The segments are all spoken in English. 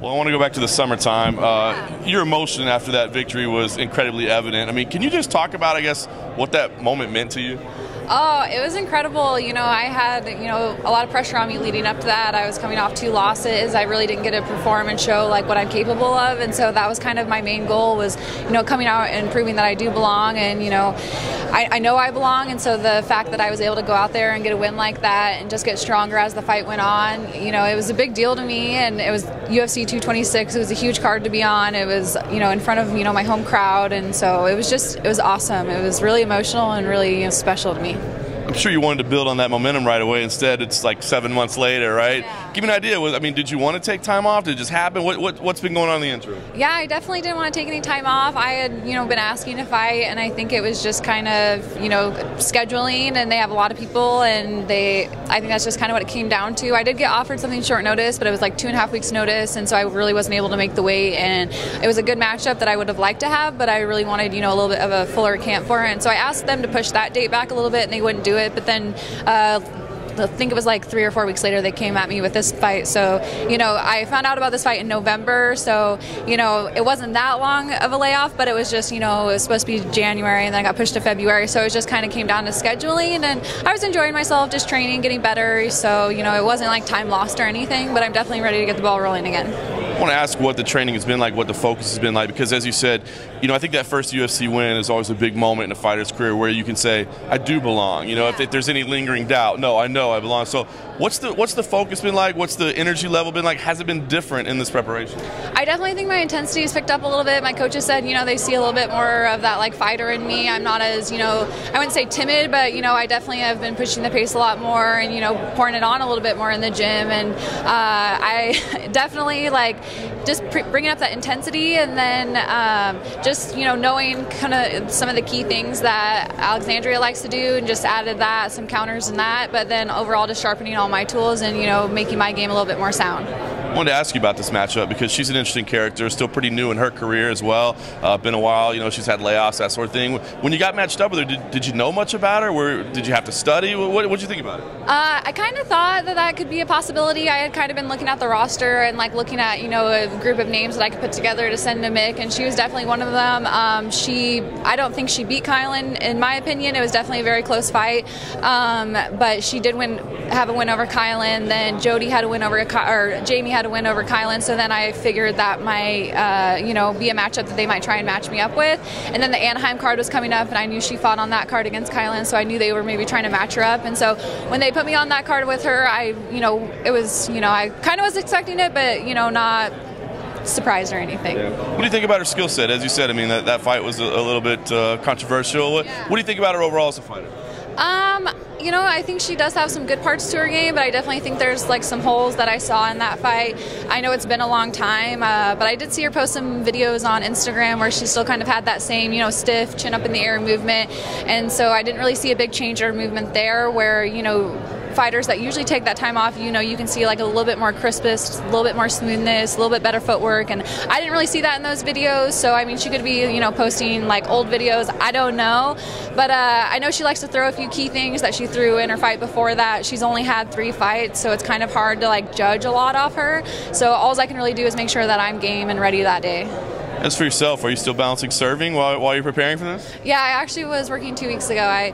Well, I want to go back to the summertime. Your emotion after that victory was incredibly evident. I mean, can you just talk about, I guess, what that moment meant to you? Oh, it was incredible. You know, I had, a lot of pressure on me leading up to that. I was coming off 2 losses. I really didn't get to perform and show like what I'm capable of. And so that was kind of my main goal was, coming out and proving that I do belong. And, I know I belong. And so the fact that I was able to go out there and get a win like that and just get stronger as the fight went on, it was a big deal to me. And it was UFC 226. It was a huge card to be on. It was, in front of, my home crowd. And so it was awesome. It was really emotional and really special to me. I'm sure you wanted to build on that momentum right away. Instead, it's like 7 months later, right? Yeah. Give me an idea. Did you want to take time off? Did it just happen? What's been going on in the interim? Yeah, I definitely didn't want to take any time off. I had, been asking to fight, and I think it was just kind of, scheduling, and they have a lot of people, and I think that's just kind of what it came down to. I did get offered something short notice, but it was like 2.5 weeks notice, and so I really wasn't able to make the weight, and it was a good matchup that I would have liked to have, but I really wanted, a little bit of a fuller camp for it, and so I asked them to push that date back a little bit, and they wouldn't do it, but then I think it was like 3 or 4 weeks later they came at me with this fight. So, I found out about this fight in November. So, it wasn't that long of a layoff, but it was just, it was supposed to be January and then I got pushed to February. So it just kind of came down to scheduling, and I was enjoying myself, just training, getting better. So, it wasn't like time lost or anything, but I'm definitely ready to get the ball rolling again. I want to ask what the training has been like, what the focus has been like, because as you said, I think that first UFC win is always a big moment in a fighter's career where you can say, I do belong. If there's any lingering doubt, no, I know I belong. So what's the focus been like? What's the energy level been like? Has it been different in this preparation? I definitely think my intensity has picked up a little bit. My coaches said, they see a little bit more of that like fighter in me. I'm not as, I wouldn't say timid, but, I definitely have been pushing the pace a lot more and, pouring it on a little bit more in the gym. And I definitely just bringing up that intensity, and then just, knowing kind of some of the key things that Alexandria likes to do, and just added that, some counters and that, but then overall just sharpening all my tools and, making my game a little bit more sound. I wanted to ask you about this matchup because she's an interesting character, still pretty new in her career as well. Been a while, she's had layoffs, that sort of thing. When you got matched up with her, did you know much about her? Did you have to study? What did you think about it? I kind of thought that could be a possibility. I had kind of been looking at the roster and looking at, a group of names that I could put together to send to Mick, and she was definitely one of them. I don't think she beat Kylan, in my opinion. It was definitely a very close fight, but she did have a win over Kylan. Then Jamie had a win over Kylan, so then I figured that might, be a matchup that they might try and match me up with. And then the Anaheim card was coming up, and I knew she fought on that card against Kylan, so I knew they were maybe trying to match her up. And so when they put me on that card with her, I kind of was expecting it, but, not surprised or anything. Yeah. What do you think about her skill set? As you said, that fight was a little bit controversial. What do you think about her overall as a fighter? I think she does have some good parts to her game, but I definitely think there's some holes that I saw in that fight. I know it's been a long time, but I did see her post some videos on Instagram where she still kind of had that same, stiff chin up in the air movement, and so I didn't really see a big change or movement there where, fighters that usually take that time off, you can see a little bit more crispness, a little bit more smoothness, a little bit better footwork, and I didn't really see that in those videos. So she could be posting old videos, I don't know, but I know she likes to throw a few key things that she threw in her fight before that. She's only had 3 fights, so it's kind of hard to judge a lot off her, so all I can really do is make sure that I'm game and ready that day. As for yourself, are you still balancing serving while you're preparing for this? Yeah, I actually was working 2 weeks ago.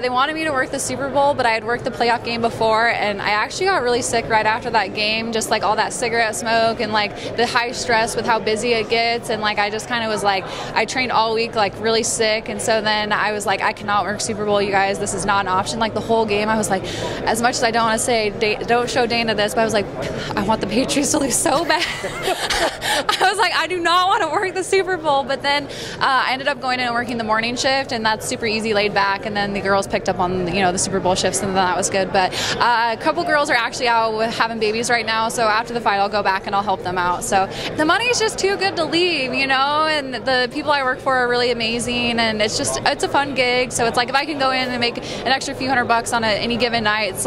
They wanted me to work the Super Bowl, but I had worked the playoff game before, and I actually got really sick right after that game, just all that cigarette smoke and the high stress with how busy it gets, and I just kind of was I trained all week really sick, and so then I was I cannot work Super Bowl, you guys, this is not an option. The whole game I was as much as I don't want to say don't show Dana this, but I was I want the Patriots to lose so bad. I was I do not want to work the Super Bowl, but then I ended up going in and working the morning shift, and that's super easy, laid back, and then the girls picked up on the Super Bowl shifts, and that was good. But a couple girls are actually out with having babies right now, so after the fight I'll go back and I'll help them out. So the money is just too good to leave, and the people I work for are really amazing, and it's a fun gig. So it's if I can go in and make an extra few $100 on any given night, it's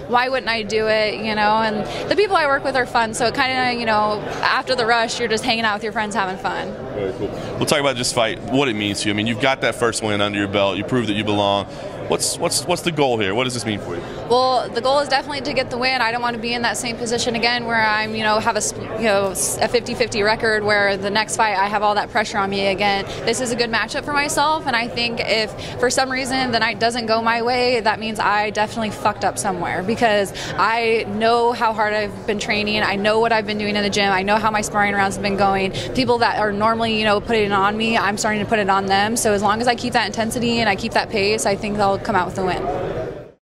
why wouldn't I do it, and the people I work with are fun, so it kind of, after the rush you're just hanging out with your friends having fun. Very cool. We'll talk about this fight, what it means to you. You've got that first win under your belt. You proved that you belong. What's the goal here? What does this mean for you? Well, the goal is definitely to get the win. I don't want to be in that same position again where I'm, have a 50-50 record where the next fight I have all that pressure on me again. This is a good matchup for myself, and I think if for some reason the night doesn't go my way, that means I definitely fucked up somewhere, because I know how hard I've been training. I know what I've been doing in the gym. I know how my sparring rounds have been going. People that are normally, putting it on me, I'm starting to put it on them. So as long as I keep that intensity and I keep that pace, I think they'll come out with a win.